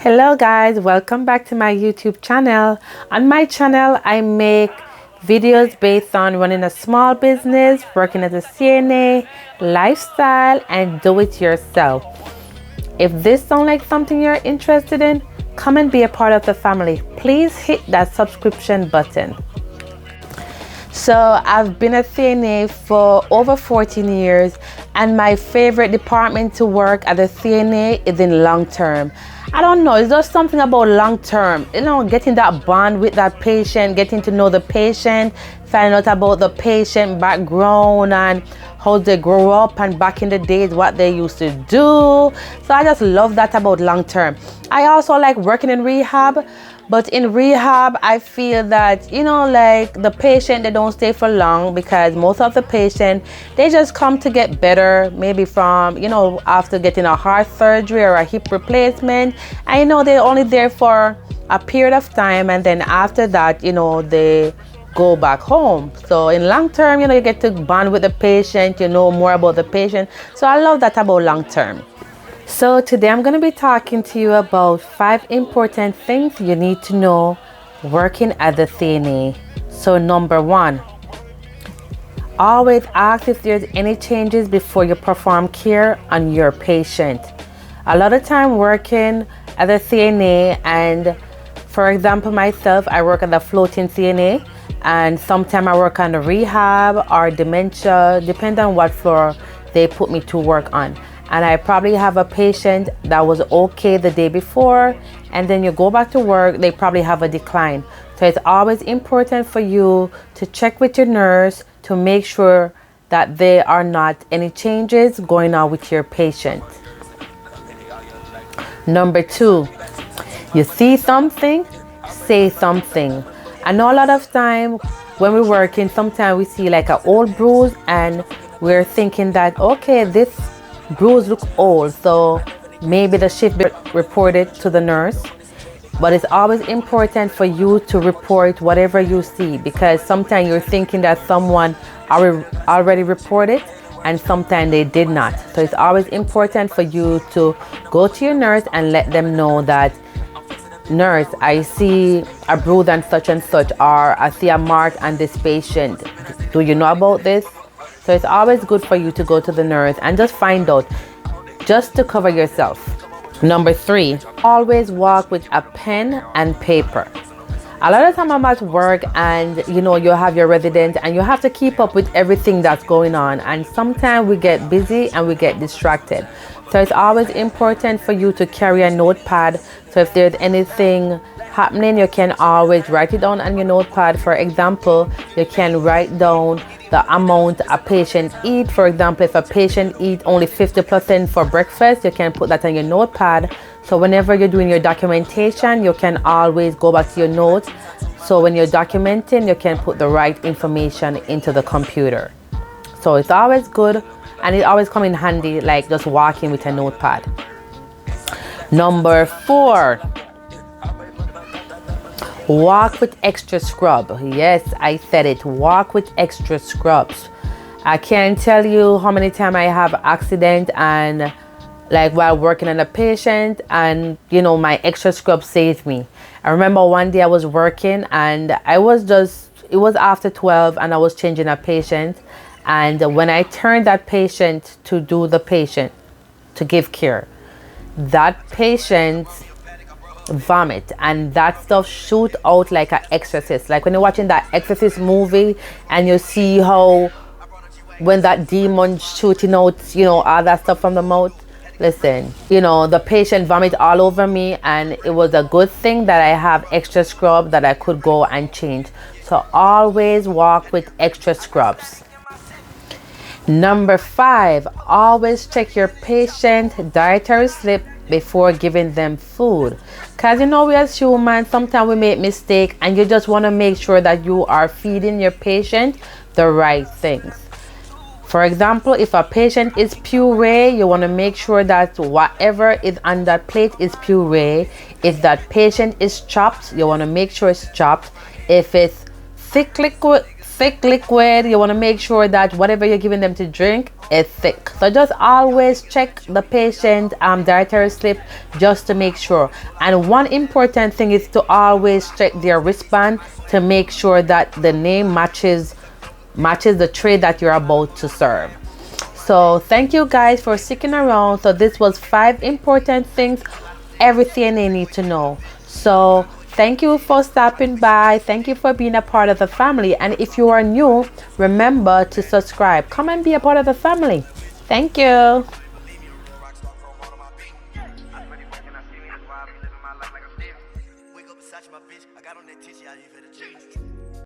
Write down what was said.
Hello guys, welcome back to my YouTube channel. On my channel I make videos based on running a small business, working as a CNA, lifestyle, and do it yourself. If this sounds like something you're interested in, come and be a part of the family. Please hit that subscription button. So I've been a CNA for over 14 years, and my favorite department to work as a CNA is in long term. I don't know, it's just something about long term, getting that bond with that patient, getting to know the patient, finding out about the patient background and how they grow up and back in the days what they used to do. So I just love that about long term. I also like working in rehab, but in rehab I feel that like the patient, they don't stay for long, because most of the patient, they just come to get better, maybe from after getting a heart surgery or a hip replacement, and they're only there for a period of time, and then after that they go back home. So in long term, you get to bond with the patient, more about the patient. So I love that about long term. So today I'm going to be talking to you about 5 important things you need to know working as a CNA. So number 1, always ask if there's any changes before you perform care on your patient. A lot of time working as a CNA, and for example myself, I work as a floating CNA, and sometimes I work on the rehab or dementia, depending on what floor they put me to work on. And I probably have a patient that was okay the day before, and then you go back to work, they probably have a decline. So it's always important for you to check with your nurse to make sure that there are not any changes going on with your patient. Number 2, you see something, say something. I know a lot of time when we're working, sometimes we see like an old bruise and we're thinking that, okay, this bruise look old, so maybe the shift be reported to the nurse. But it's always important for you to report whatever you see, because sometimes you're thinking that someone already reported and sometimes they did not. So it's always important for you to go to your nurse and let them know that, nurse, I see a bruise and such, or I see a mark on this patient. Do you know about this? So it's always good for you to go to the nurse and just find out, just to cover yourself. Number 3, always walk with a pen and paper. A lot of time I'm at work and you have your resident and you have to keep up with everything that's going on, and sometimes we get busy and we get distracted. So it's always important for you to carry a notepad. So if there's anything happening, you can always write it down on your notepad. For example, you can write down the amount a patient eat. For example, if a patient eat only 50% for breakfast, you can put that on your notepad. So whenever you're doing your documentation, you can always go back to your notes. So when you're documenting, you can put the right information into the computer. So it's always good, and it always comes in handy, like just walking with a notepad. Number 4, walk with extra scrub. Yes, I said it. Walk with extra scrubs. I can't tell you how many times I have accident and like while working on a patient, and my extra scrub saved me. I remember one day I was working and it was after 12 and I was changing a patient, and when I turned that patient to give care, that patient vomit and that stuff shoot out like an exorcist. Like when you're watching that exorcist movie and you see how when that demon shooting out all that stuff from the mouth. Listen, the patient vomit all over me, and it was a good thing that I have extra scrub that I could go and change. So always walk with extra scrubs. Number 5, always check your patient dietary slip before giving them food, because we as humans, sometimes we make mistakes, and you just want to make sure that you are feeding your patient the right things. For example, if a patient is puree, you want to make sure that whatever is on that plate is puree. If that patient is chopped, you want to make sure it's chopped. If it's thick thick liquid. You want to make sure that whatever you're giving them to drink is thick. So just always check the patient dietary slip just to make sure. And one important thing is to always check their wristband to make sure that the name matches the tray that you're about to serve. So thank you guys for sticking around. So this was 5 important things everything they need to know. So thank you for stopping by. Thank you for being a part of the family. And if you are new, remember to subscribe. Come and be a part of the family. Thank you.